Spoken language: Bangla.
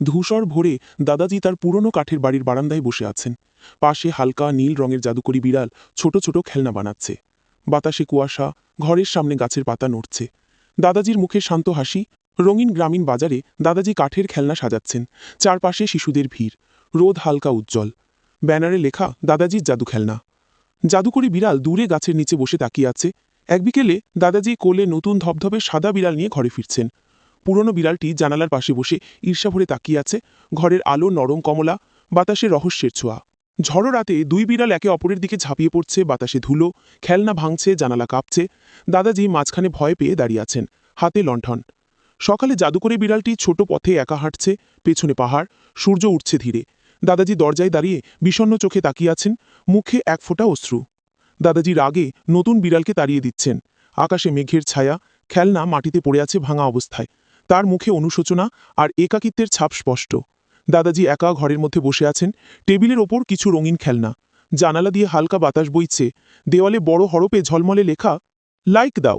ধূসর ভোরে দাদাজি তার পুরনো কাঠের বাড়ির বারান্দায় বসে আছেন। পাশে হালকা নীল রঙের জাদুকরি বিড়াল ছোট ছোট খেলনা বানাচ্ছে। বাতাসে কুয়াশা, ঘরের সামনে গাছের পাতা নড়ছে। দাদাজির মুখে শান্ত হাসি। রঙিন গ্রামীণ বাজারে দাদাজি কাঠের খেলনা সাজাচ্ছেন। চারপাশে শিশুদের ভিড়। রোদ হালকা উজ্জ্বল। ব্যানারে লেখা দাদাজির জাদু খেলনা। জাদুকরি বিড়াল দূরে গাছের নিচে বসে তাকিয়ে আছে। এক বিকেলে দাদাজি কোলে নতুন ধবধবে সাদা বিড়াল নিয়ে ঘরে ফিরছেন। পুরনো বিড়ালটি জানালার পাশে বসে ঈর্ষা ভরে তাকিয়ে আছে। ঘরের আলো নরম কমলা, বাতাসে রহস্যের ছোঁয়া। ঝড়ো রাতে দুই বিড়াল একে অপরের দিকে ঝাঁপিয়ে পড়ছে। বাতাসে ধুলো, খেলনা ভাঙছে, জানালা কাঁপছে। দাদাজি মাঝখানে ভয় পেয়ে দাঁড়িয়ে আছেন, হাতে লণ্ঠন। সকালে জাদুকরি বিড়ালটি ছোট পথে একা হাঁটছে, পেছনে পাহাড়, সূর্য উঠছে ধীরে। দাদাজি দরজায় দাঁড়িয়ে বিষণ্ণ চোখে তাকিয়ে আছেন, মুখে এক ফোঁটা অশ্রু। দাদাজি রাগে নতুন বিড়ালকে তাড়িয়ে দিচ্ছেন। আকাশে মেঘের ছায়া, খেলনা মাটিতে পড়ে আছে ভাঙা অবস্থায়। তার মুখে অনুশোচনা আর একাকিত্বের ছাপ স্পষ্ট। দাদাজি একা ঘরের মধ্যে বসে আছেন, টেবিলের ওপর কিছু রঙিন খেলনা। জানালা দিয়ে হালকা বাতাস বইছে। দেওয়ালে বড় হরপে ঝলমলে লেখা, লাইক দাও,